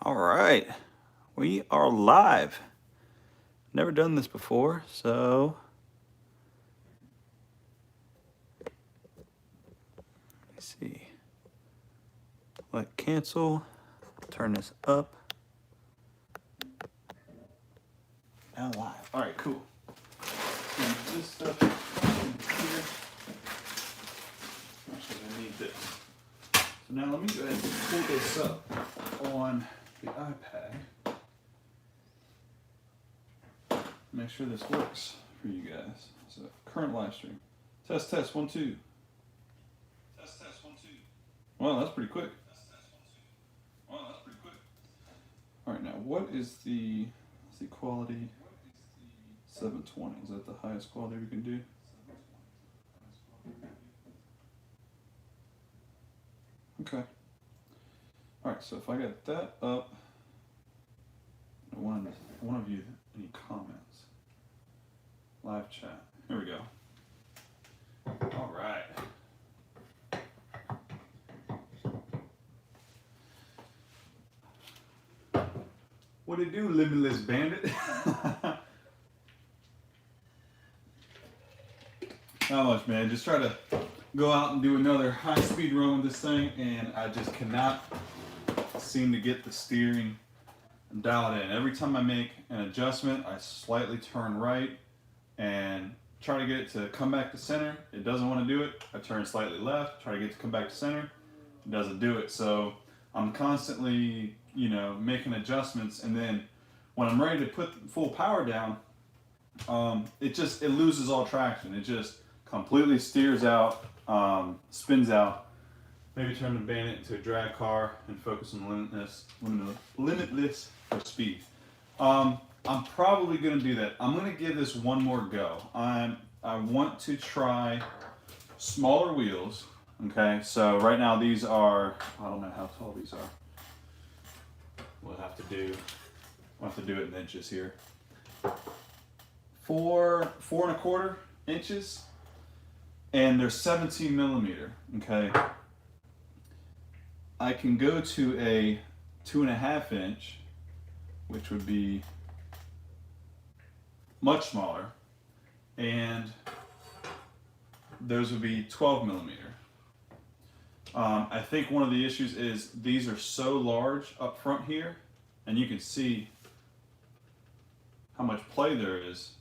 All right, we are live. Never done this before, so let's see. Let cancel, turn this up. Now live. All right, cool. So this stuff in here. Actually, I need this. So now let me go ahead and pull this up on the iPad. Make sure this works for you guys. So current live stream. Test, test, 1, 2. Test, test, 1, 2. Well, that's pretty quick. Test, test, 1, 2. Well, that's pretty quick. All right, now what is the quality? 720. Is that the highest quality we can do? Okay. All right, so if I got that up, I want to view any comments. Live chat. Here we go. All right. What do you do, limitless bandit? Not much, man. Just try to go out and do another high-speed run with this thing, and I just cannot seem to get the steering dialed in. Every time I make an adjustment, I slightly turn right and try to get it to come back to center. It doesn't want to do it. I turn slightly left, try to get it to come back to center. It doesn't do it. So I'm constantly, making adjustments, and then when I'm ready to put full power down, it loses all traction. It just completely steers out, spins out. Maybe turn the Bandit into a drag car and focus on limitless for speed. I'm probably going to do that. I'm going to give this one more go. I want to try smaller wheels. Okay, so right now these are, I don't know how tall these are. We'll have to do it in inches here. 4.25 inches, and they're 17 millimeter. Okay, I can go to a 2.5 inch, which would be much smaller, and those would be 12 millimeter. I think one of the issues is these are so large up front here, and you can see how much play there is,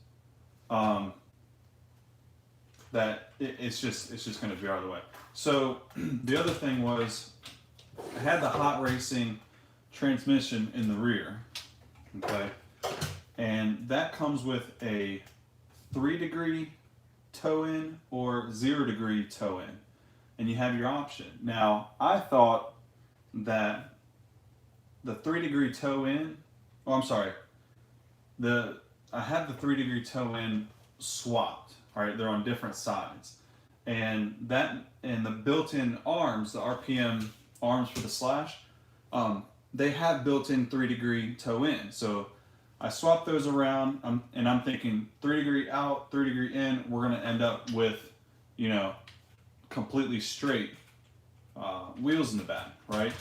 that it's just going to be out of the way. So the other thing was, I had the hot racing transmission in the rear, okay, and that comes with a 3-degree toe in or 0-degree toe in, and you have your option. Now I thought that the 3-degree toe in, I had the 3-degree toe in swapped. All right, they're on different sides, and the built-in arms, the RPM arms for the slash, they have built-in 3-degree toe in. So I swapped those around, and I'm thinking 3-degree out, 3-degree in. We're going to end up with, completely straight wheels in the back, right?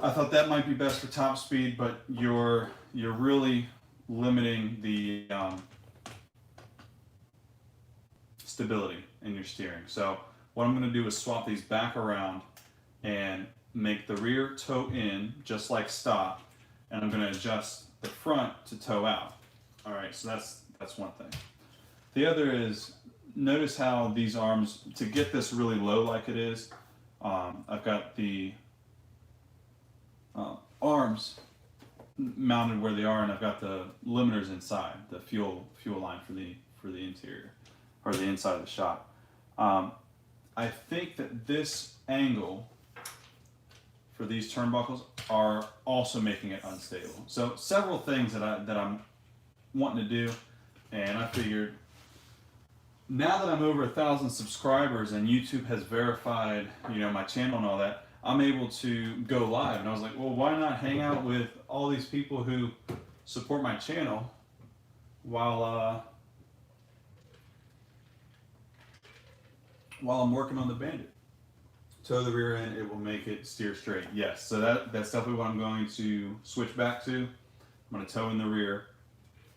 I thought that might be best for top speed, but you're really limiting the stability in your steering. So what I'm going to do is swap these back around and make the rear toe in just like stock, and I'm going to adjust the front to toe out. All right, so that's one thing. The other is, notice how these arms, to get this really low like it is, I've got the arms mounted where they are, and I've got the limiters inside, the fuel line for the interior, or the inside of the shop. I think that this angle for these turnbuckles are also making it unstable. So several things that I'm wanting to do, and I figured, now that I'm over 1,000 subscribers and YouTube has verified, my channel and all that, I'm able to go live. And I was like, well, why not hang out with all these people who support my channel while I'm working on the Bandit. toe the rear end, it will make it steer straight. Yes, so that's definitely what I'm going to switch back to. I'm going to toe in the rear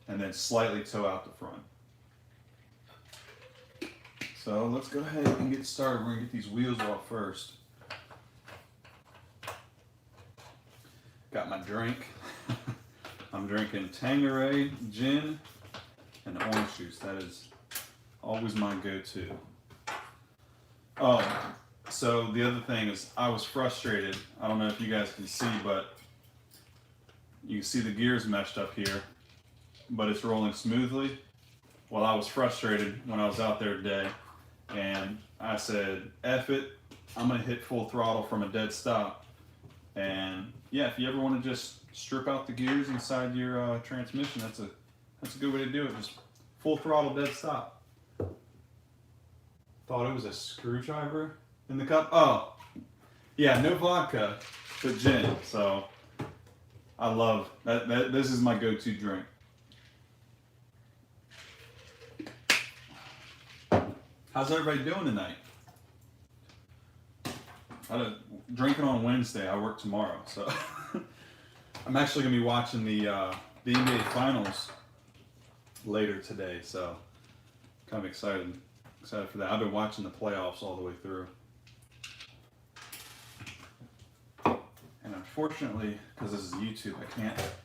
and then slightly toe out the front. So let's go ahead and get started. We're going to get these wheels off first. Got my drink. I'm drinking Tanqueray gin and orange juice. That is always my go-to. Oh, so the other thing is I was frustrated. I don't know if you guys can see, but you can see the gears meshed up here, but it's rolling smoothly. Well, I was frustrated when I was out there today, and I said, F it, I'm gonna hit full throttle from a dead stop. And yeah, if you ever want to just strip out the gears inside your transmission, that's a good way to do it. Just full throttle, dead stop. Thought it was a screwdriver in the cup. Oh, yeah, no vodka, but gin. So I love that. This is my go-to drink. How's everybody doing tonight? Drinking on Wednesday. I work tomorrow, so I'm actually gonna be watching the NBA Finals later today. So kind of excited for that. I've been watching the playoffs all the way through, and unfortunately, because this is YouTube, I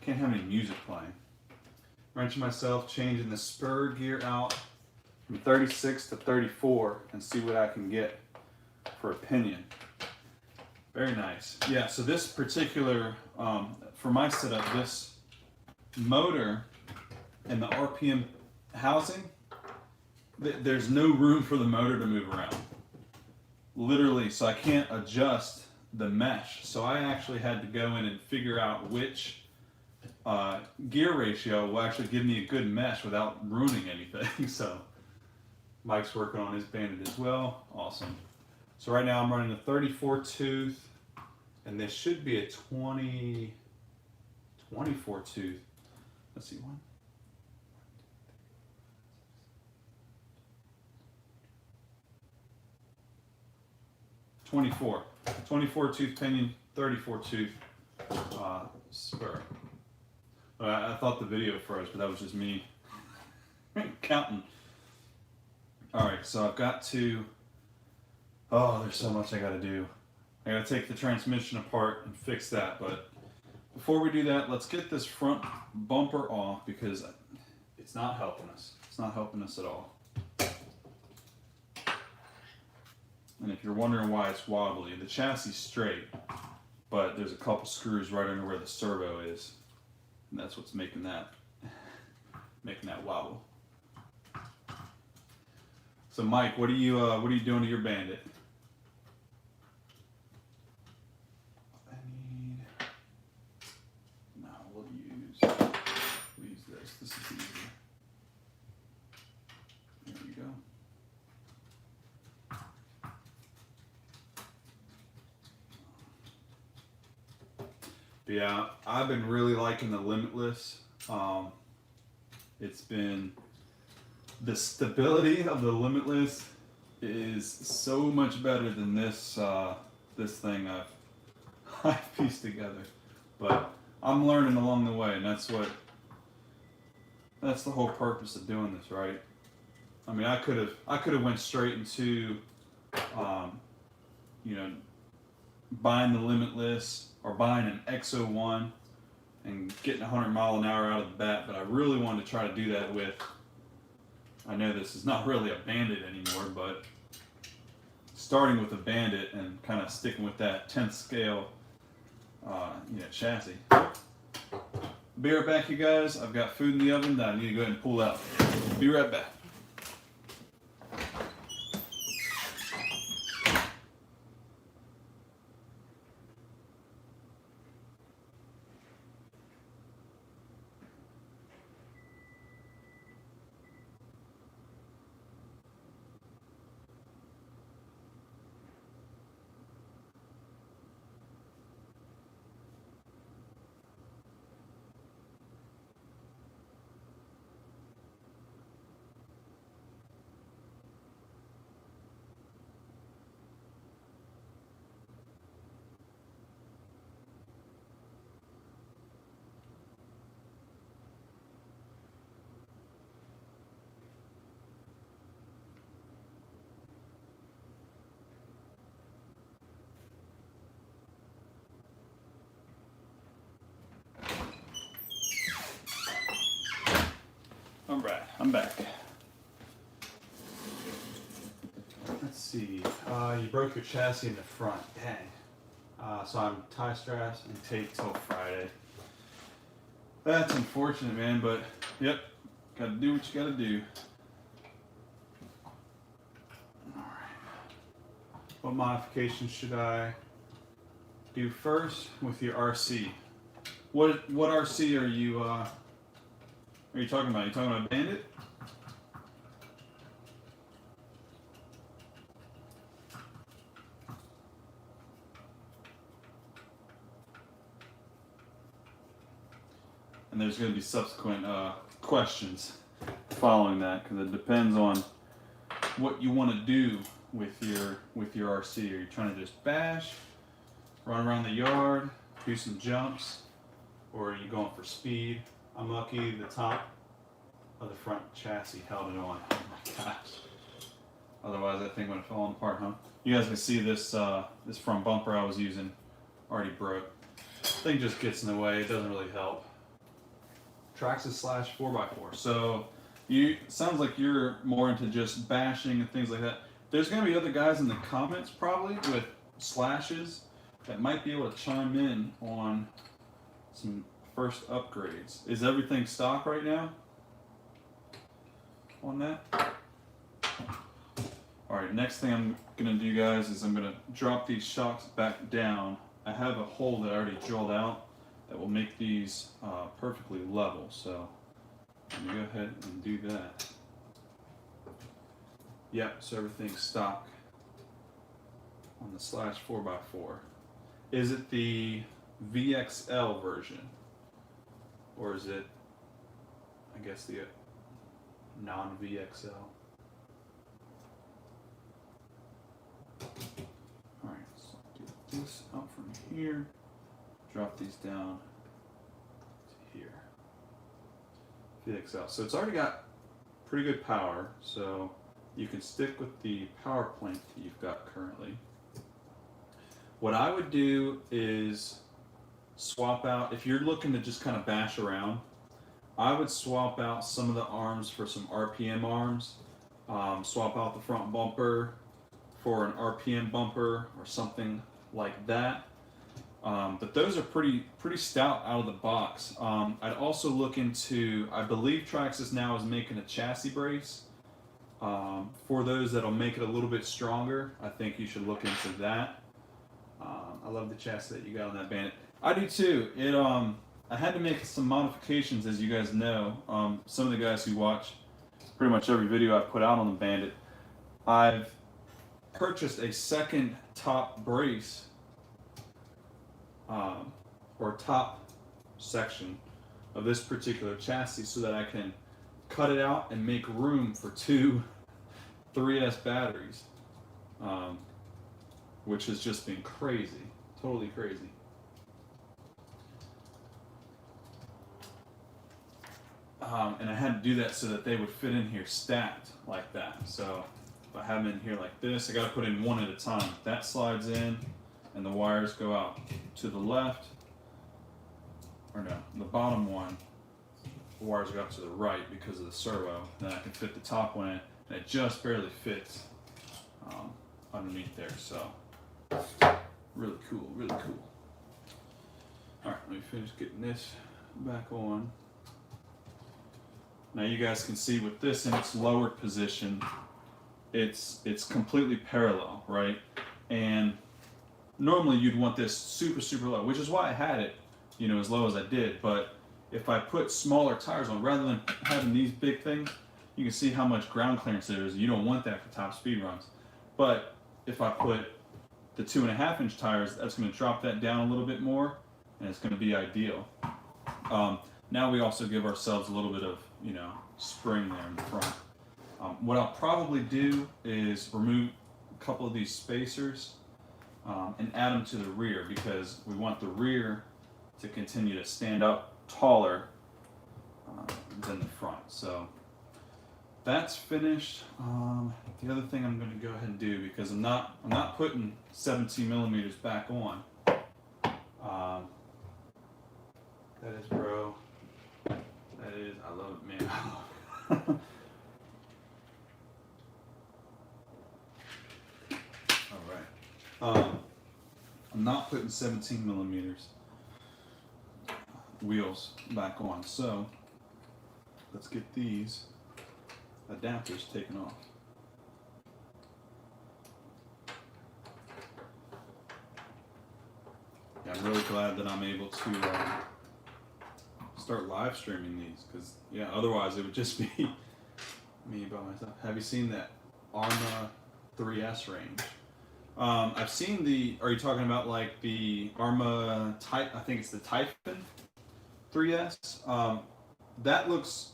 can't have any music playing. Wrenching myself, changing the spur gear out from 36 to 34, and see what I can get for a pinion. Very nice. Yeah, so this particular, for my setup, this motor and the RPM housing, there's no room for the motor to move around. Literally, so I can't adjust the mesh. So I actually had to go in and figure out which gear ratio will actually give me a good mesh without ruining anything. So Mike's working on his Bandit as well. Awesome. So right now I'm running a 34 tooth, and this should be a 24 tooth. Let's see, 24 tooth pinion, 34 tooth spur. I thought the video froze, but that was just me counting. All right, so I've got to. Oh, there's so much I got to do. I got to take the transmission apart and fix that. But before we do that, let's get this front bumper off because it's not helping us. It's not helping us at all. And if you're wondering why it's wobbly, the chassis is straight, but there's a couple screws right under where the servo is, and that's what's making that wobble. So, Mike, what are you doing to your Bandit? We'll use this. This is easier. There you go. But yeah, I've been really liking the Limitless. It's been the stability of the Limitless is so much better than this this thing I've pieced together. But I'm learning along the way, and that's the whole purpose of doing this, right? I mean, I could have went straight into buying the Limitless or buying an X01 and getting 100 mile an hour out of the bat, but I really wanted to try to do that with, I know this is not really a Bandit anymore, but starting with a Bandit and kind of sticking with that 10th scale chassis. Be right back, you guys. I've got food in the oven that I need to go ahead and pull out. Be right back. I'm back. Let's see. You broke your chassis in the front. Dang. So I'm tie straps and tape till Friday. That's unfortunate, man, but yep, gotta do what you gotta do. Alright. What modifications should I do first with your RC? What RC are you talking about? Are you talking about Bandit? And there's going to be subsequent questions following that, because it depends on what you want to do with your RC. Are you trying to just bash, run around the yard, do some jumps, or are you going for speed? I'm lucky the top of the front chassis held it on. Oh my gosh! Otherwise, that thing would have fallen apart, huh? You guys can see this this front bumper I was using already broke. Thing just gets in the way. It doesn't really help. Traxxas / 4x4. So sounds like you're more into just bashing and things like that. There's going to be other guys in the comments probably with slashes that might be able to chime in on some first upgrades. Is everything stock right now on that? Alright, next thing I'm going to do, guys, is I'm going to drop these shocks back down. I have a hole that I already drilled out that will make these perfectly level. So I'm going to go ahead and do that. Yep, so everything's stock on the / 4x4. Is it the VXL version? Or is it, I guess, the non-VXL? Alright, so get this out from here. Drop these down to here. VXL. So it's already got pretty good power, so you can stick with the power plant that you've got currently. What I would do is swap out, if you're looking to just kind of bash around, I would swap out some of the arms for some RPM arms. Swap out the front bumper for an RPM bumper or something like that. But those are pretty stout out of the box. I'd also look into, I believe Traxxas now is making a chassis brace. For those that'll make it a little bit stronger, I think you should look into that. I love the chassis that you got on that Bandit. I do too. I had to make some modifications, as you guys know. Some of the guys who watch pretty much every video I've put out on the Bandit, I've purchased a second top brace or top section of this particular chassis so that I can cut it out and make room for 2 3S batteries, which has just been crazy, totally crazy. And I had to do that so that they would fit in here stacked like that. So if I have them in here like this, I got to put in one at a time. That slides in and the wires go out to the left, or no, the bottom one, the wires go out to the right because of the servo. Then I can fit the top one in, and it just barely fits underneath there. So really cool, really cool. All right, let me finish getting this back on. Now you guys can see with this in its lowered position, it's completely parallel, right? And normally you'd want this super low, which is why I had it, you know, as low as I did. But if I put smaller tires on, rather than having these big things, you can see how much ground clearance there is. You don't want that for top speed runs. But if I put the 2.5-inch tires, that's going to drop that down a little bit more, and it's going to be ideal. Now we also give ourselves a little bit of, you know, spring there in the front. What I'll probably do is remove a couple of these spacers and add them to the rear, because we want the rear to continue to stand up taller than the front. So that's finished. The other thing I'm going to go ahead and do, because I'm not putting 17 millimeters back on. That is, bro. That is, I love it, man. Alright. I'm not putting 17 millimeters wheels back on, so let's get these adapters taken off. Yeah, I'm really glad that I'm able to start live streaming these, because yeah, otherwise it would just be me by myself. Have you seen that Arrma 3S range? I've seen the, are you talking about like the Arrma type, I think it's the Typhon 3S. That looks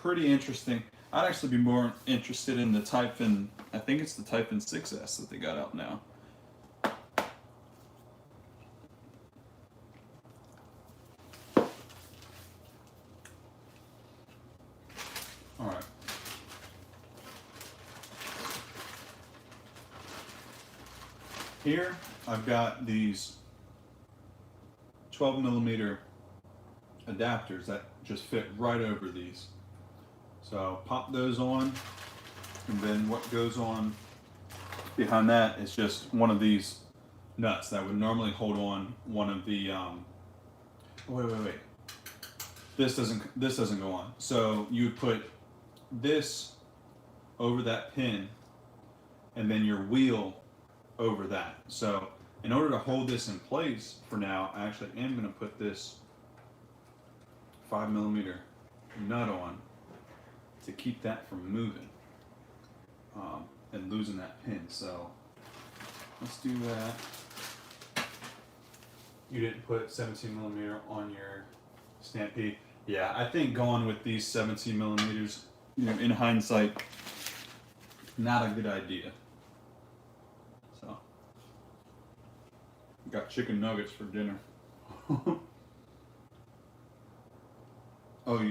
pretty interesting. I'd actually be more interested in the Typhon, I think it's the Typhon 6S that they got out now. Alright. Here I've got these 12 millimeter adapters that just fit right over these. So pop those on, and then what goes on behind that is just one of these nuts that would normally hold on one of the wait. This doesn't go on. So you would put this over that pin and then your wheel over that. So in order to hold this in place for now, I actually am going to put this 5 millimeter nut on to keep that from moving and losing that pin. So let's do that. You didn't put 17 millimeter on your Stampede. Yeah, I think going with these 17 millimeters, you know, in hindsight, not a good idea. So, got chicken nuggets for dinner. Oh,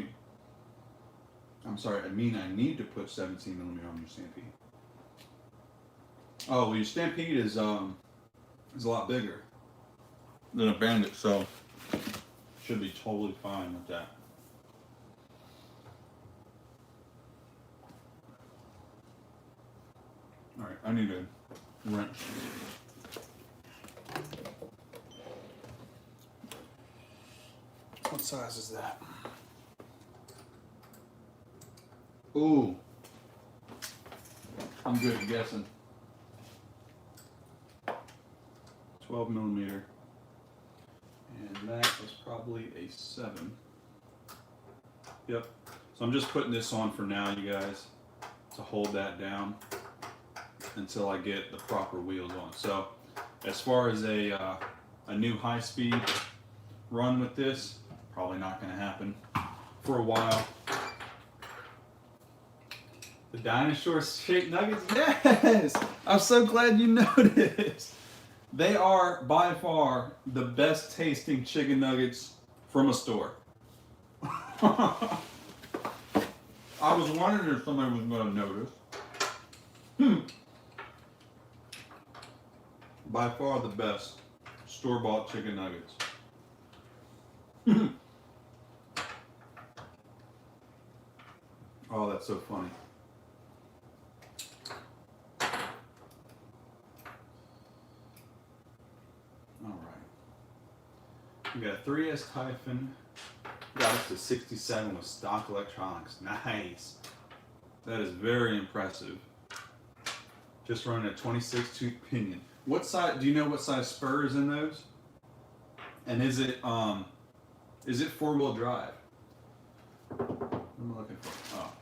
I'm sorry, I mean I need to put 17 millimeter on your Stampede. Oh, well, your Stampede is a lot bigger than a Bandit, so should be totally fine with that. Alright, I need a wrench. What size is that? Ooh. I'm good at guessing. 12 millimeter. And that was probably a 7. Yep. So I'm just putting this on for now, you guys, to hold that down until I get the proper wheels on. So as far as a new high-speed run with this, probably not going to happen for a while. The dinosaur shaped nuggets, yes! I'm so glad you noticed. They are by far the best tasting chicken nuggets from a store. I was wondering if somebody was going to notice. By far the best store-bought chicken nuggets. Oh, that's so funny. We got a 3S Typhon, got up to 67 with stock electronics. Nice. That is very impressive. Just running a 26 tooth Pinion. What size? Do you know what size spur is in those? And is it 4-wheel drive? What am I looking for? Oh,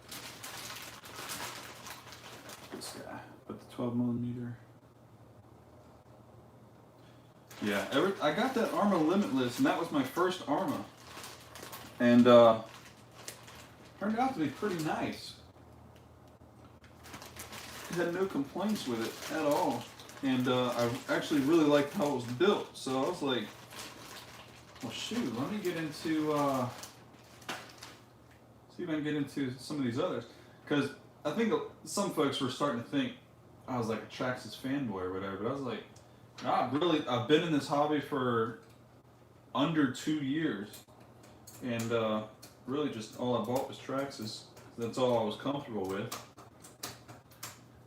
this guy. Put the 12 millimeter. Yeah, I got that Arrma Limitless, and that was my first Arrma, and turned out to be pretty nice. I had no complaints with it at all, and I actually really liked how it was built. So I was like, well, shoot, let me get into see if I can get into some of these others, because I think some folks were starting to think I was like a Traxxas fanboy or whatever, but I was like, I've been in this hobby for under 2 years, and really just all I bought was Traxxas. That's all I was comfortable with.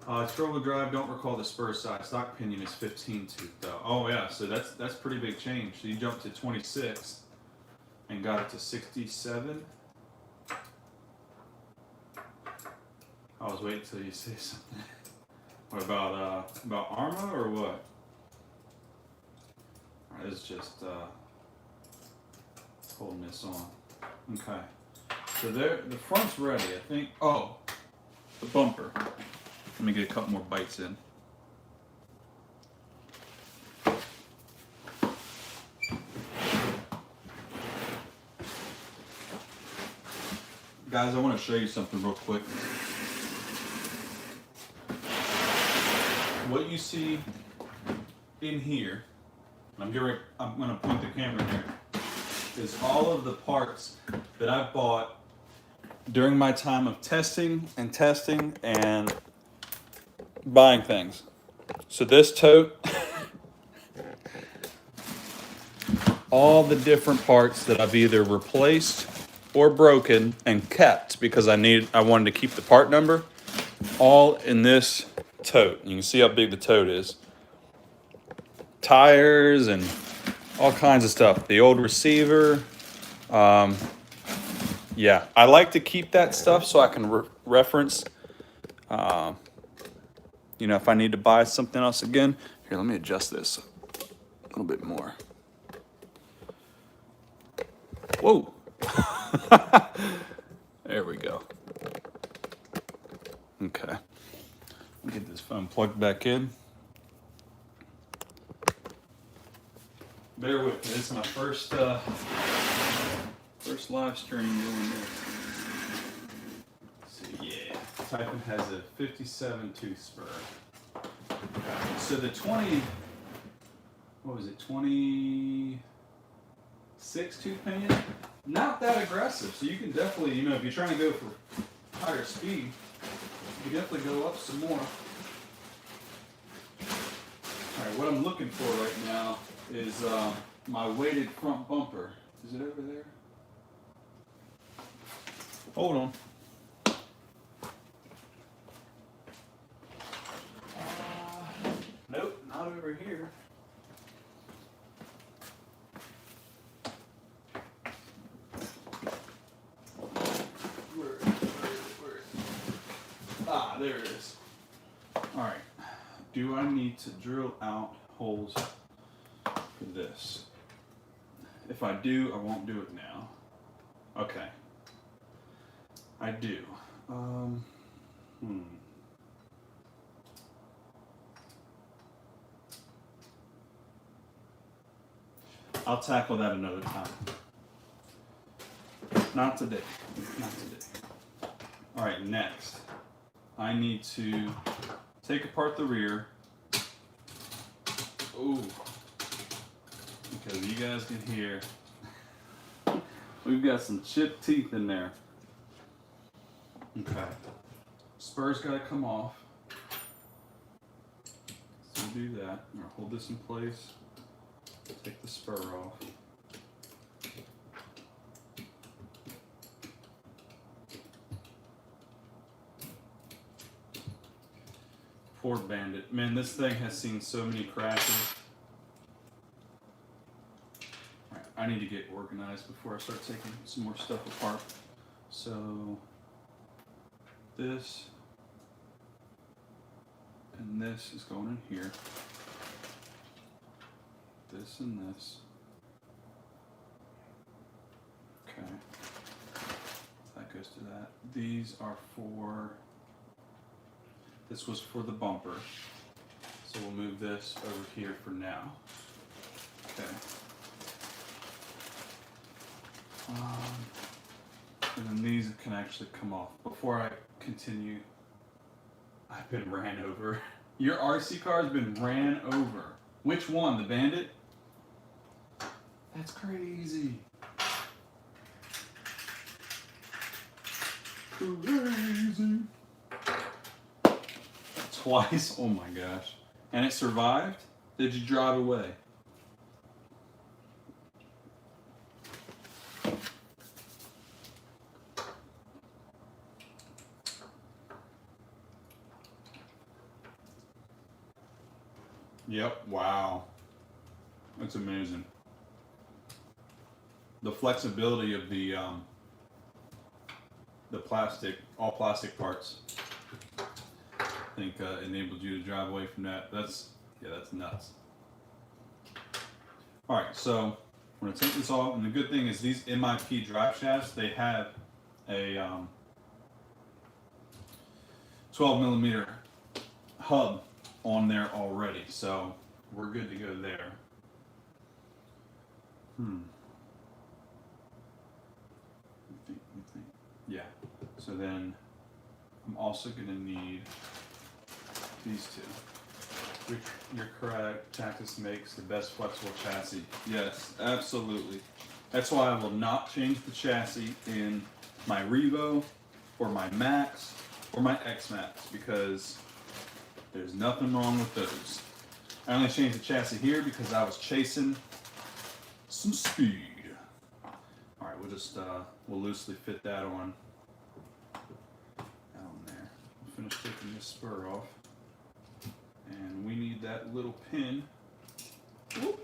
Four-wheel drive, don't recall the spur size. Stock Pinion is 15 tooth though. Oh yeah, so that's pretty big change. So you jumped to 26 and got it to 67. I was waiting till you say something. What about Arrma or what? Alright, it's just holding this on. Okay. So there, the front's ready, I think. Oh, the bumper. Let me get a couple more bites in. Guys, I want to show you something real quick. What you see in here, I'm going to point the camera here, is all of the parts that I bought during my time of testing and buying things. So this tote, all the different parts that I've either replaced or broken and kept because I wanted to keep the part number, all in this tote. You can see how big the tote is. Tires and all kinds of stuff. The old receiver. Yeah, I like to keep that stuff so I can reference, you know, if I need to buy something else again. Here, let me adjust this a little bit more. Whoa. There we go. Okay. Let me get this phone plugged back in. Bear with me. This is my first live stream doing this. So yeah, Kaioken has a 57 tooth spur. So the 20, what was it, 26 tooth pinion? Not that aggressive. So you can definitely, you know, if you're trying to go for higher speed, you can definitely go up some more. All right, what I'm looking for right now is my weighted front bumper. Is it over there? Hold on. Nope, not over here. Where is it? Ah, there it is. All right. Do I need to drill out holes for this? If I do, I won't do it now. Okay. I do. I'll tackle that another time. Not today. Not today. All right, next. I need to take apart the rear. Ooh. Because you guys can hear, we've got some chipped teeth in there. Okay. Spur's got to come off. So we'll do that. I'm going to hold this in place. Take the spur off. Poor Bandit. Man, this thing has seen so many crashes. Alright, I need to get organized before I start taking some more stuff apart. So, this and this is going in here. This and this. Okay. That goes to that. These are for, this was for the bumper. So we'll move this over here for now. Okay. And then these can actually come off. Before I continue, I've been ran over. Your RC car has been ran over. Which one? The Bandit? That's crazy. Crazy. Twice? Oh my gosh. And it survived? Did you drive away? Yep. Wow. That's amazing. The flexibility of the plastic, all plastic parts, I think enabled you to drive away from that. That's nuts. All right, so I'm gonna take this off, and the good thing is these MIP drive shafts, they have a 12 millimeter hub on there already, so we're good to go there. Let me think. Yeah. So then I'm also going to need these two. You're correct. Traxxas makes the best flexible chassis. Yes, absolutely. That's why I will not change the chassis in my Revo or my Max or my x-maxx, because there's nothing wrong with those. I only changed the chassis here because I was chasing some speed. All right, we'll just we'll loosely fit that on there. We'll finish taking this spur off, and we need that little pin. Whoop.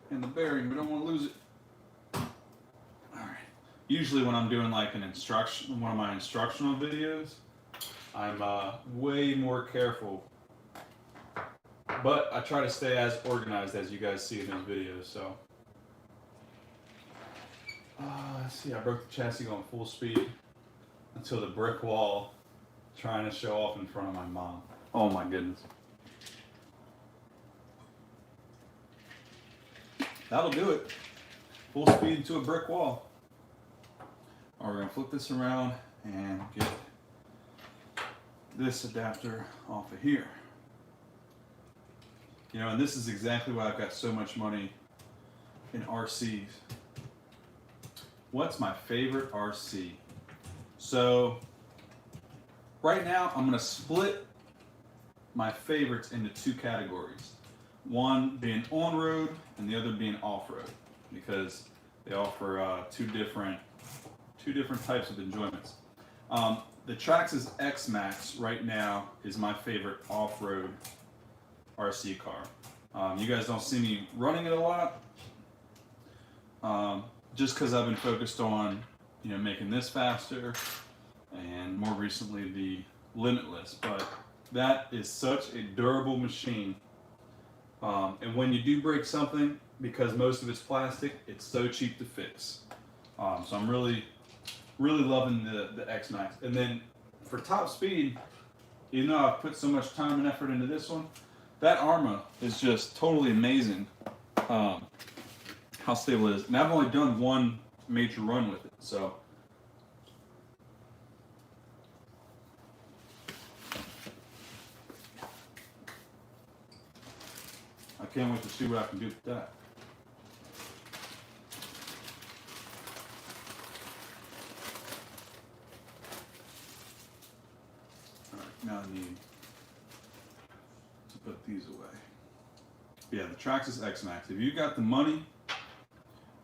And the bearing. We don't want to lose it. All right. Usually, when I'm doing like one of my instructional videos, I'm way more careful. But I try to stay as organized as you guys see in those videos, so. Let's see, I broke the chassis going full speed until the brick wall, trying to show off in front of my mom. Oh my goodness. That'll do it. Full speed into a brick wall. All right, we're gonna flip this around and get this adapter off of here. You know, and this is exactly why I've got so much money in RCs. What's my favorite RC? So, right now I'm gonna split my favorites into two categories. One being on-road and the other being off-road, because they offer two different types of enjoyments. The Traxxas x-maxx right now is my favorite off-road RC car. You guys don't see me running it a lot, just because I've been focused on, you know, making this faster, and more recently the Limitless. But that is such a durable machine, and when you do break something, because most of it's plastic, it's so cheap to fix. So I'm really loving the x-maxx. And then for top speed, even though I've put so much time and effort into this one, that Arrma is just totally amazing, how stable it is. And I've only done one major run with it, so. I can't wait to see what I can do with that. All right, now I need to put these away. Yeah, the Traxxas x-maxx. If you got the money,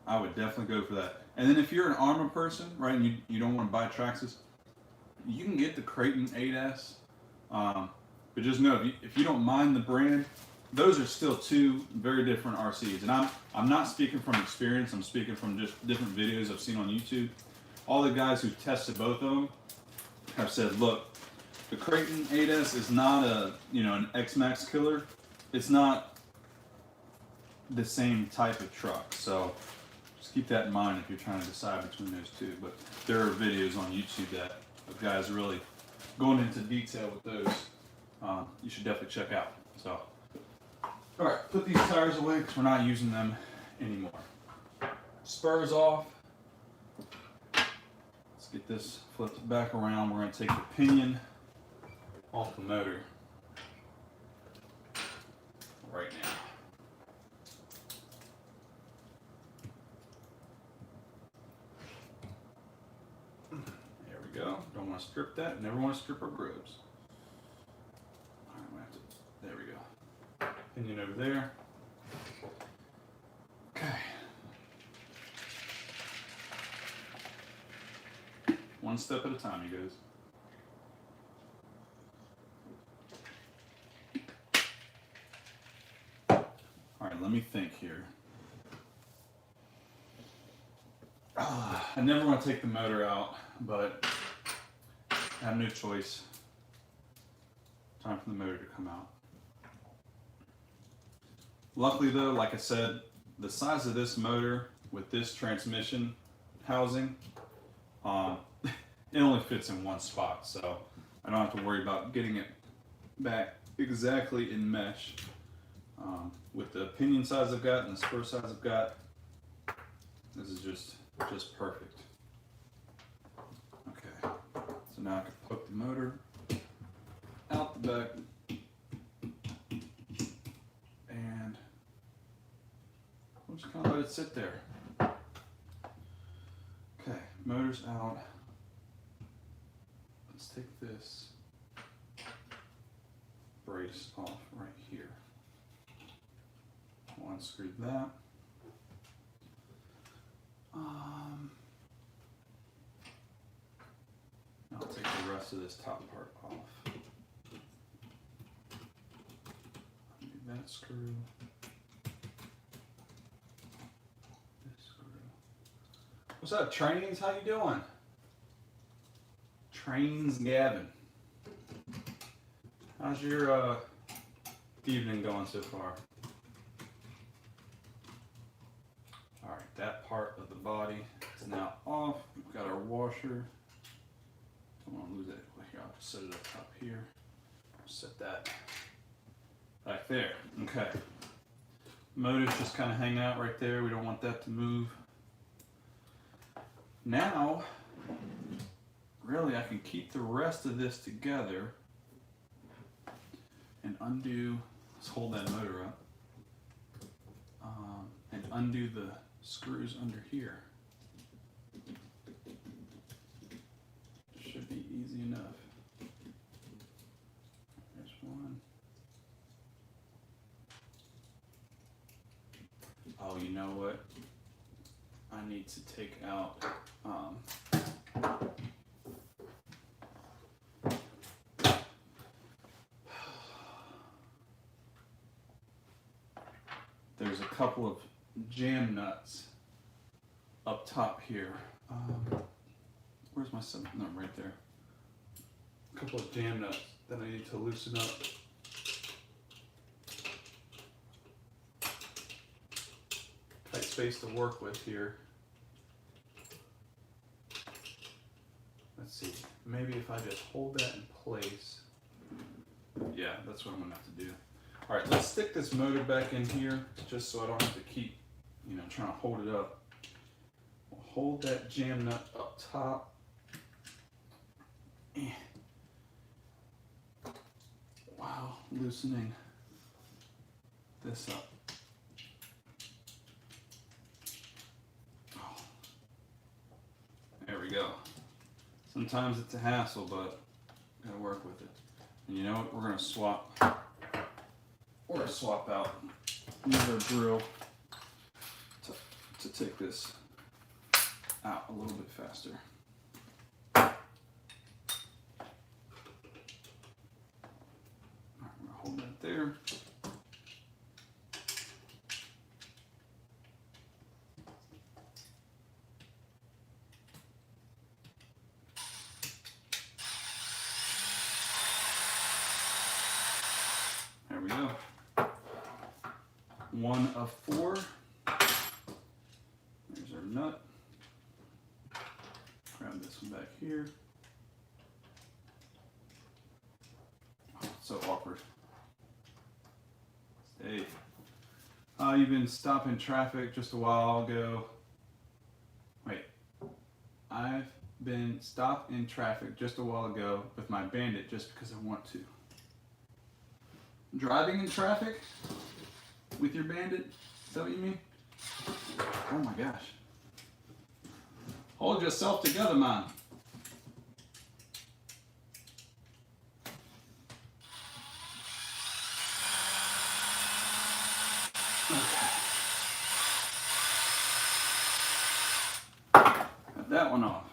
I would definitely go for that. And then if you're an Arrma person, right, and you don't want to buy Traxxas, you can get the Creighton 8S. But just know, if you don't mind the brand, those are still two very different RCs. And I'm not speaking from experience. I'm speaking from just different videos I've seen on YouTube. All the guys who tested both of them have said, look, the Creighton 8S is not an x-maxx killer. It's not the same type of truck. So just keep that in mind if you're trying to decide between those two. But there are videos on YouTube that of guys really going into detail with those. You should definitely check out. So, all right, put these tires away because we're not using them anymore. Spurs off. Let's get this flipped back around. We're going to take the pinion off the motor right now. There we go. Don't want to strip that. Never want to strip our grooves. All right, there we go. Pinion over there. Okay. One step at a time, you guys. let me think here. I never want to take the motor out, but I have no choice. Time for the motor to come out. Luckily though, like I said, the size of this motor with this transmission housing, it only fits in one spot, so I don't have to worry about getting it back exactly in mesh. With the pinion size I've got and the spur size I've got, this is just perfect. Okay, so now I can poke the motor out the back and we'll just kind of let it sit there. Okay, motor's out. Let's take this brace off right here. I'll unscrew that. I'll take the rest of this top part off. Undo that screw. This screw. What's up, Trains? How you doing? Trains Gavin. How's your evening going so far? Alright, that part of the body is now off. We've got our washer. Don't want to lose it. Here, I'll just set it up top here. Set that back there. Okay. Motor's just kind of hanging out right there. We don't want that to move. Now, really, I can keep the rest of this together and undo. Let's hold that motor up. And undo the screws under here. Should be easy enough. There's one. Oh, you know what? I need to take out there's a couple of jam nuts up top here. Where's my seventh? No, right there. A couple of jam nuts that I need to loosen up. Tight space to work with here. Let's see. Maybe if I just hold that in place. Yeah, that's what I'm gonna have to do. All right, let's stick this motor back in here just so I don't have to keep, trying to hold it up. We'll hold that jam nut up top. Wow, loosening this up. Oh. There we go. Sometimes it's a hassle, but gotta work with it. And you know what? We're gonna swap out another drill to take this out a little bit faster. Alright, I'm gonna hold that there. There we go. One of four. There's our nut. Grab this one back here. Oh, it's so awkward. Hey. You've been stopping traffic just a while ago. Wait. I've been stopped in traffic just a while ago with my Bandit just because I want to. Driving in traffic with your Bandit? Is that what you mean? Oh my gosh. Hold yourself together, man. Okay. Got that one off.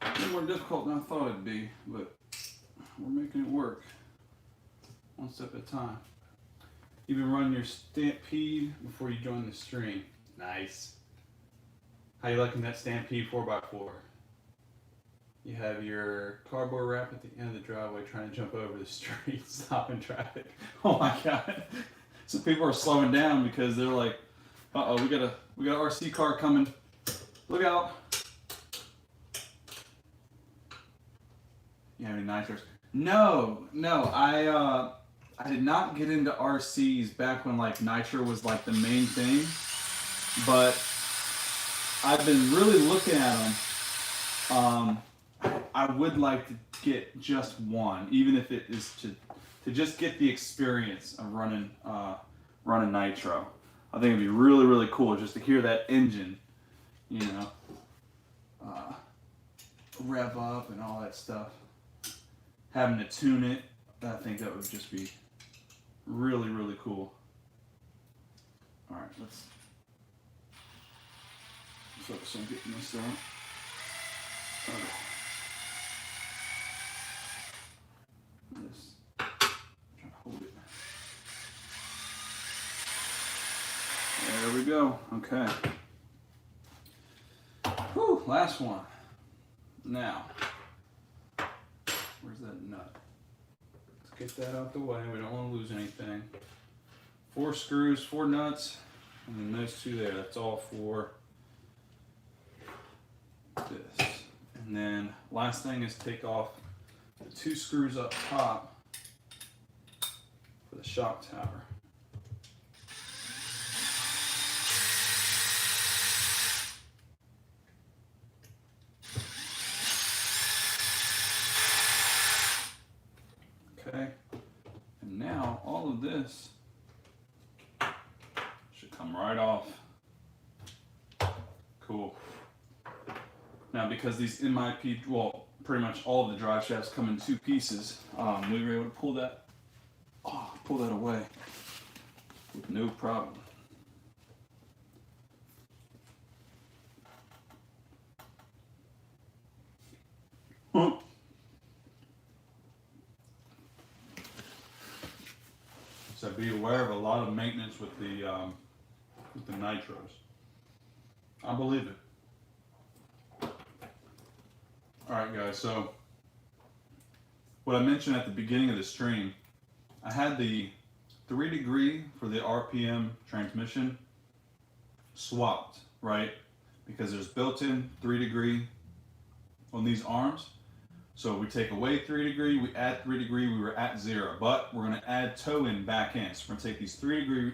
A little more difficult than I thought it'd be, but we're making it work. One step at a time. You've been running your Stampede before you join the stream. Nice. How you liking that Stampede 4x4? You have your cardboard wrap at the end of the driveway trying to jump over the street, stopping traffic. Oh my God. So people are slowing down because they're like, uh-oh, we got a RC car coming. Look out. You have any nitros? No, I did not get into RCs back when like nitro was like the main thing, but I've been really looking at them. I would like to get just one, even if it is to just get the experience of running nitro. I think it'd be really, really cool just to hear that engine, you know, rev up and all that stuff. Having to tune it, I think that would just be really, really cool. All right, let's focus on getting this out. This, try to hold it. There we go. Okay. Whew, last one. Now, where's that nut? Let's get that out the way. We don't want to lose anything. 4 screws, 4 nuts, and then those 2 there. That's all for this. And then last thing is take off the 2 screws up top for the shock tower. Okay, and now all of this should come right off. Cool. Now, because these MIP, well, pretty much all of the drive shafts come in 2 pieces, we were able to pull that away with no problem. So be aware of a lot of maintenance with the nitros. I believe it. All right, guys. So what I mentioned at the beginning of the stream, I had the 3-degree for the RPM transmission swapped, right? Because there's built-in 3-degree on these arms. So we take away 3-degree, we add 3-degree, we were at 0, but we're going to add toe-in back in. So we're going to take these 3-degree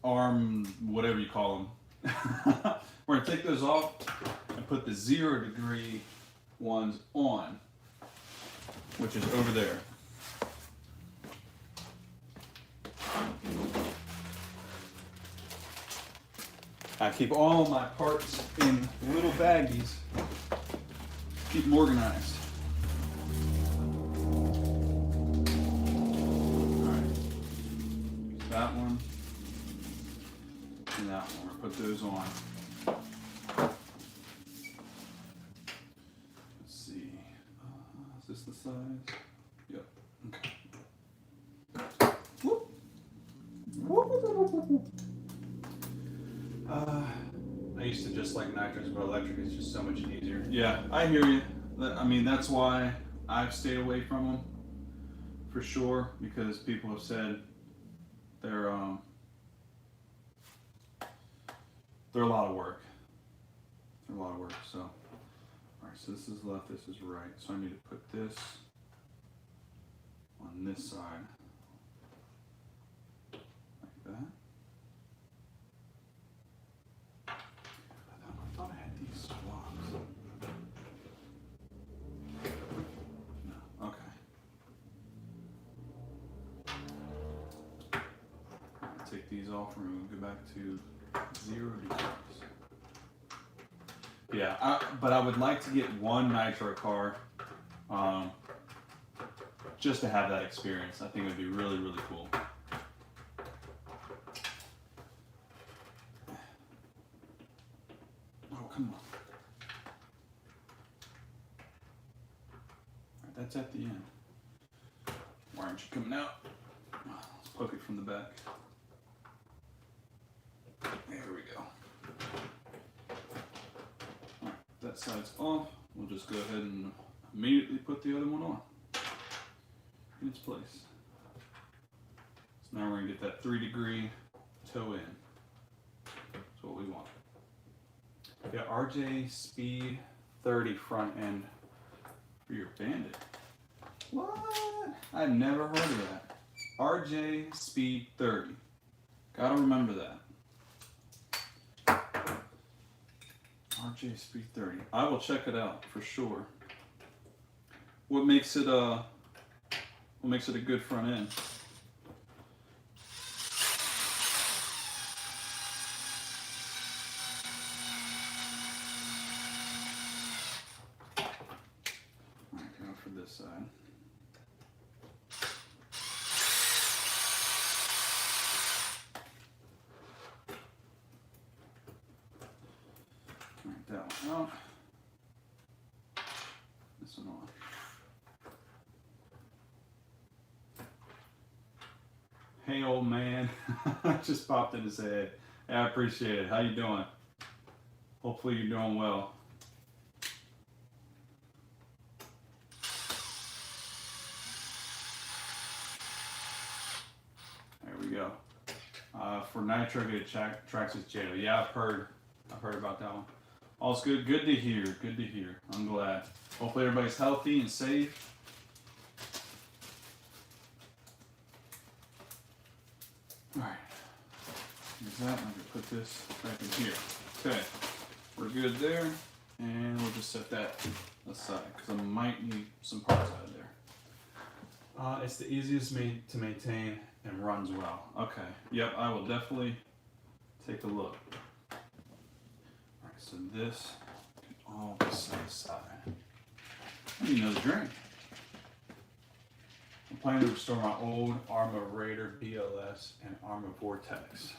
arm, whatever you call them. We're going to take those off and put the 0-degree ones on, which is over there. I keep all my parts in little baggies. Keep them organized. Alright. That one. And that one. We're going to put those on. Let's see. Is this the size? Yep. Okay. Whoop. Whoop. I used to just like nitros, but electric is just so much easier. Yeah, I hear you. I mean, that's why I've stayed away from them, for sure, because people have said they're a lot of work. They're a lot of work. So, all right. So this is left. This is right. So I need to put this on this side, like that. Take these off and we'll go back to 0 degrees. Yeah, but I would like to get one nitro car just to have that experience. I think it would be really, really cool. Oh, come on. All right, that's at the end. Why aren't you coming out? hook it from the back. There we go. All right, that side's off. We'll just go ahead and immediately put the other one on in its place. So now we're gonna get that 3-degree toe in. That's what we want. Yeah, RJ Speed 30 front end for your Bandit. What? I've never heard of that. RJ Speed 30. Gotta remember that. RJ Speed 30. I will check it out for sure. What makes it a good front end? Alright, go for this side. Alright, that one out. This one on. Hey, old man. Just popped in to say, hey, I appreciate it. How you doing? Hopefully you're doing well. There we go. For Nitro, get Traxxas jail. Yeah, I've heard about that one. All's good. Good to hear. Good to hear. I'm glad. Hopefully everybody's healthy and safe. Alright, here's that. I'm going to put this back in here. Okay, we're good there, and we'll just set that aside because I might need some parts out of there. It's the easiest to maintain and runs well. Okay, yep, I will definitely take a look. Alright, so this can all be set aside. I need another drink. I'm planning to restore my old Arrma Raider BLS and Arrma Vortex.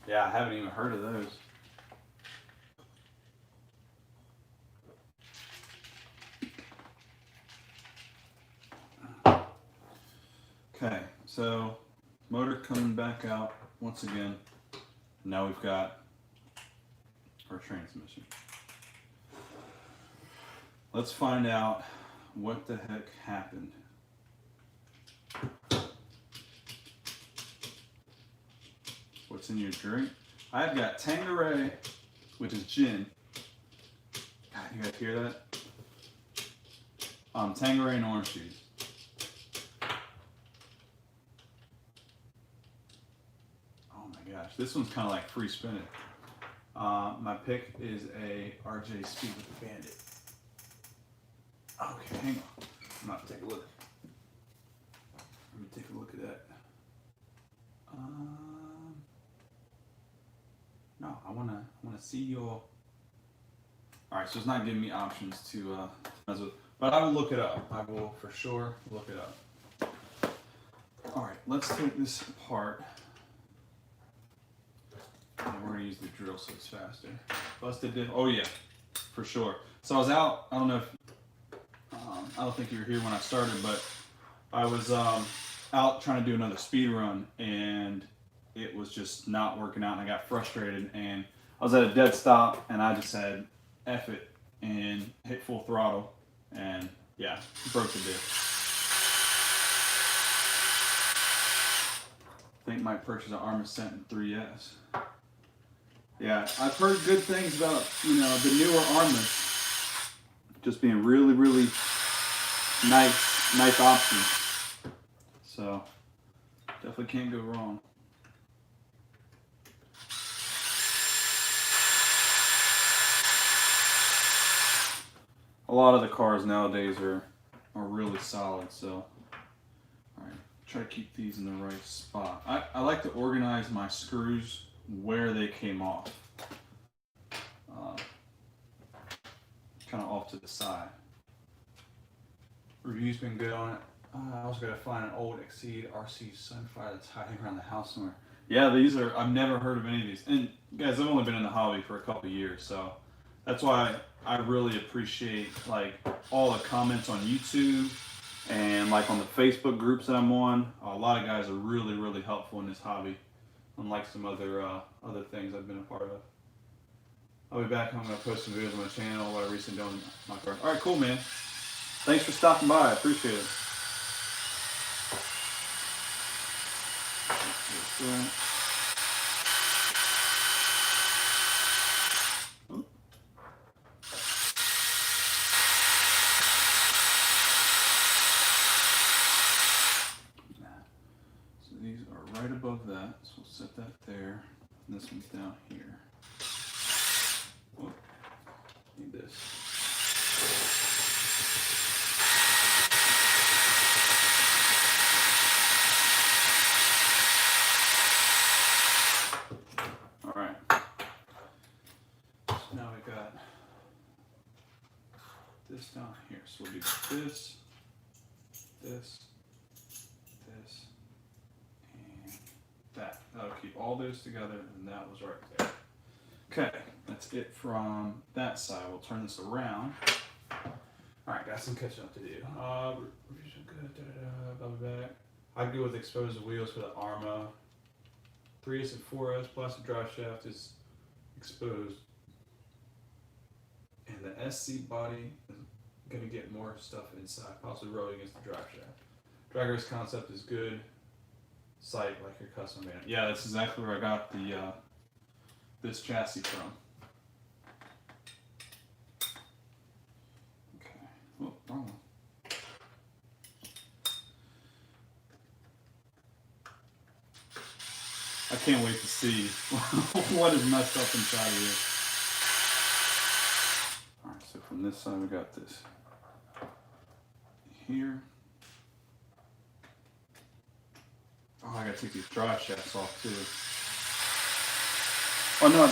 Yeah, I haven't even heard of those. Okay, so motor coming back out once again. Now we've got our transmission. Let's find out what the heck happened. What's in your drink? I've got Tanqueray, which is gin. God, you guys hear that? Tanqueray and orange juice. Oh my gosh, this one's kind of like free spinning. My pick is a RJ Speed with the Bandit. Okay, hang on. I'm about to take a look. Let me take a look at that. No, I wanna see your. All right, so it's not giving me options to mess with, but I will look it up. I will for sure look it up. All right, let's take this apart. And we're gonna use the drill so it's faster. Busted diff. Oh yeah, for sure. So I was out. I don't know if I don't think you were here when I started, but I was out trying to do another speed run and it was just not working out and I got frustrated and I was at a dead stop and I just said F it and hit full throttle and yeah, broke the diff. I think might purchase an Arrma Sentin 3S. Yeah, I've heard good things about, you know, the newer Arrmas just being really, really nice options. So definitely can't go wrong. A lot of the cars nowadays are really solid, so all right, try to keep these in the right spot. I like to organize my screws where they came off, kind of off to the side. Review's been good on it. I also got to find an old Exceed RC Sunfire that's hiding around the house somewhere. Yeah, these are, I've never heard of any of these. And guys, I've only been in the hobby for a couple of years, so that's why I really appreciate like all the comments on YouTube And like on the Facebook groups that I'm on, a lot of guys are really, really helpful in this hobby, unlike some other things I've been a part of. I'll be back. I'm going to post some videos on my channel, what I recently done in my car. All right, cool, man. Thanks for stopping by. I appreciate it. So these are right above that, so we'll set that there. And this one's down here. Oh, need this. All right. So now we got this down here. So we'll do this, this, this, and that. That'll keep all those together, and that was right there. Okay, that's it from that side. We'll turn this around. All right, got some catching up to do. Revision good. I'll be back. I go with exposed wheels for the Arrma. 3S and 4S plastic drive shaft is exposed, and the SC body is going to get more stuff inside, possibly rubbing against the drive shaft. Drag race concept is good. Sight like your custom van. Yeah, that's exactly where I got the this chassis from. Okay. Oh, wrong one. I can't wait to see what is messed up inside of here. Alright, so from this side we got this here. Oh, I gotta take these drive shafts off too. Oh no,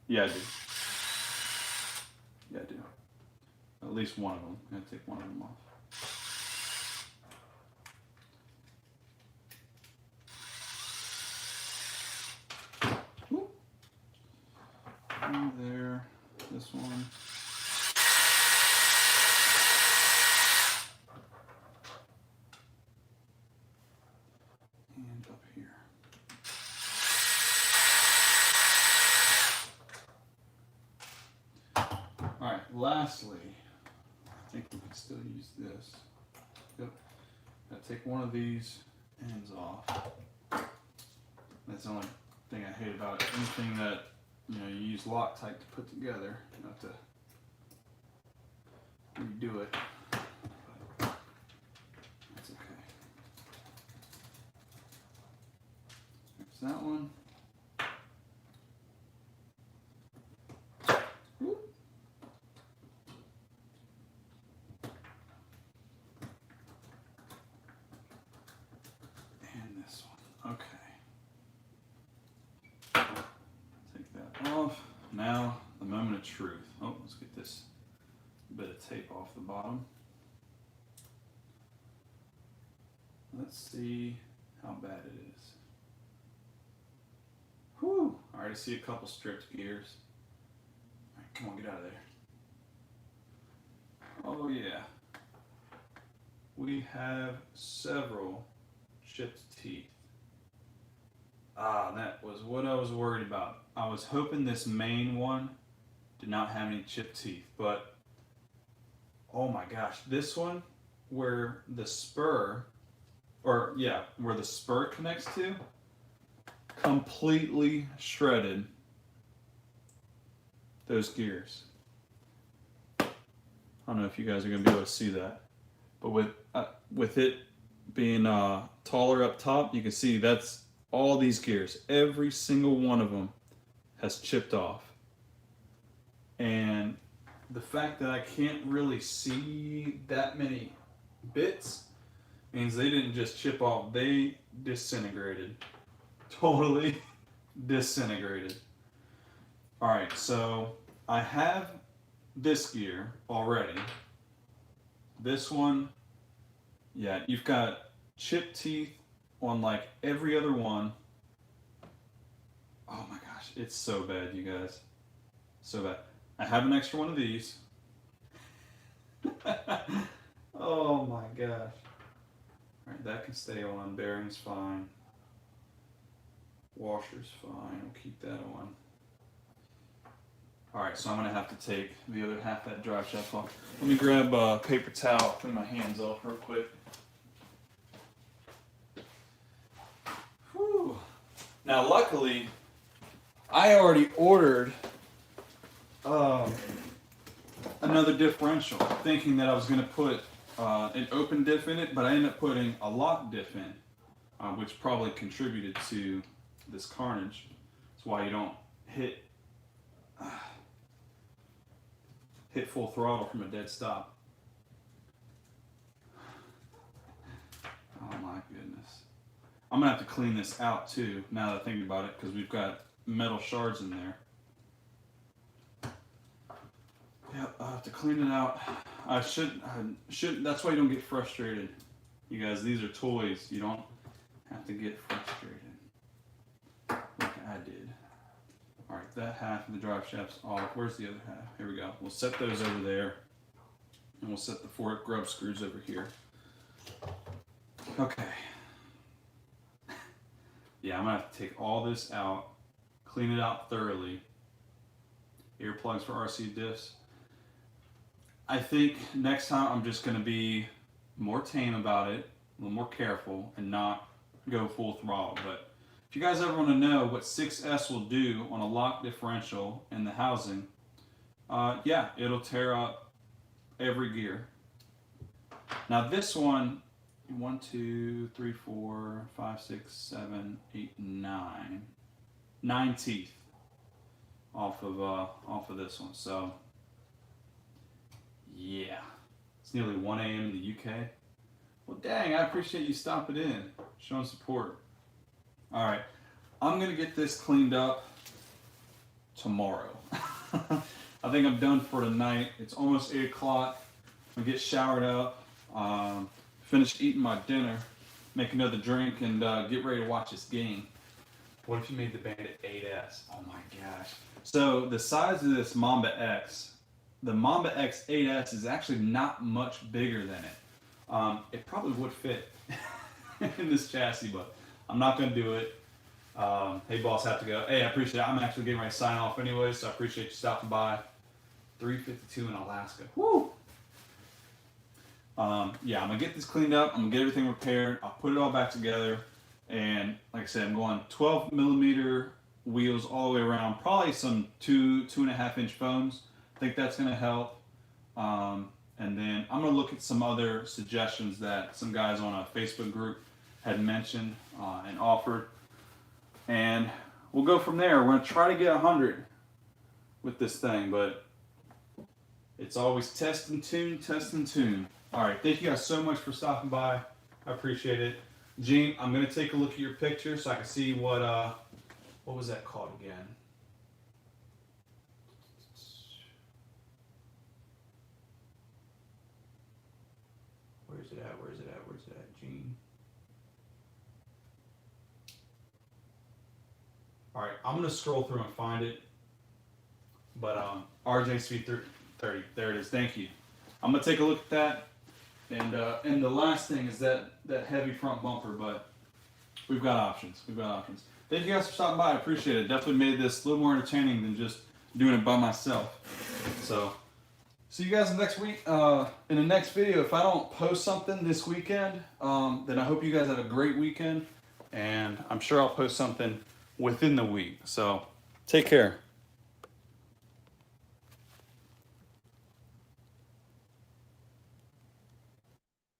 yeah I do. Yeah I do. At least one of them. I'm gonna take one of them off. There, this one. And up here. Alright, lastly, I think we can still use this. Yep. Gotta take one of these ends off. That's the only thing I hate about it. Anything that you use Loctite to put together. You have to redo it. But that's okay. There's that one. Whoop. And this one. Okay. Off. Now the moment of truth. Oh, let's get this bit of tape off the bottom. Let's see how bad it is. Whew! I already see a couple stripped gears. All right, come on, get out of there. Oh yeah. We have several chipped teeth. Ah, that was what I was worried about. I was hoping this main one did not have any chipped teeth, but oh my gosh, this one where the spur, where the spur connects to, completely shredded those gears. I don't know if you guys are going to be able to see that, but with it being taller up top, you can see that's all these gears. Every single one of them has chipped off. And the fact that I can't really see that many bits means they didn't just chip off, they disintegrated. Totally disintegrated. Alright, so I have this gear already. This one, yeah, you've got chipped teeth on like every other one. Oh my gosh, it's so bad, you guys. So bad. I have an extra one of these. Oh my gosh. Alright, that can stay on. Bearing's fine. Washer's fine. We'll keep that on. Alright, so I'm going to have to take the other half of that drive shaft off. Let me grab a paper towel, clean my hands off real quick. Whew. Now, luckily, I already ordered another differential, thinking that I was going to put an open diff in it, but I ended up putting a lock diff in, which probably contributed to this carnage. That's why you don't hit full throttle from a dead stop. Oh my goodness. I'm gonna have to clean this out too, now that I think about it, because we've got metal shards in there. Yep, I'll have to clean it out. I shouldn't, that's why you don't get frustrated. You guys, these are toys. You don't have to get frustrated like I did. All right, that half of the drive shaft's off. Where's the other half? Here we go. We'll set those over there, and we'll set the fork grub screws over here. Okay. Yeah, I'm gonna have to take all this out, clean it out thoroughly. Earplugs for RC diffs. I think next time I'm just gonna be more tame about it, a little more careful, and not go full throttle. But if you guys ever want to know what 6S will do on a lock differential in the housing, yeah, it'll tear up every gear. Now this one, 1, 2, 3, 4, 5, 6, 7, 8, 9. 9 teeth off of this one. So yeah, it's nearly 1 a.m. in the UK. Well, dang, I appreciate you stopping in, showing support. All right, I'm gonna get this cleaned up tomorrow. I think I'm done for tonight. It's almost 8 o'clock. I'm gonna get showered up, finish eating my dinner, make another drink, and get ready to watch this game. What if you made the Bandit 8S? Oh my gosh. So the size of this Mamba X, the Mamba X 8S is actually not much bigger than it. It probably would fit in this chassis, but I'm not going to do it. Hey, boss, have to go. Hey, I appreciate it. I'm actually getting ready to sign off anyway, so I appreciate you stopping by. 352 in Alaska. Woo! Yeah, I'm going to get this cleaned up. I'm going to get everything repaired. I'll put it all back together. And like I said, I'm going 12 millimeter wheels all the way around. Probably some 2.5 inch foams. I think that's going to help. And then I'm going to look at some other suggestions that some guys on a Facebook group had mentioned and offered. And we'll go from there. We're going to try to get 100 with this thing, but it's always test and tune, test and tune. All right, thank you guys so much for stopping by. I appreciate it. Gene, I'm going to take a look at your picture so I can see what was that called again? Where's it at? Where's it at? Where's it at, Gene? All right, I'm going to scroll through and find it. But RJ Speed 30, there it is. Thank you. I'm going to take a look at that. And the last thing is that heavy front bumper, but we've got options. We've got options. Thank you guys for stopping by. I appreciate it. Definitely made this a little more entertaining than just doing it by myself. So, see you guys next week. In the next video, if I don't post something this weekend, then I hope you guys have a great weekend. And I'm sure I'll post something within the week. So, take care.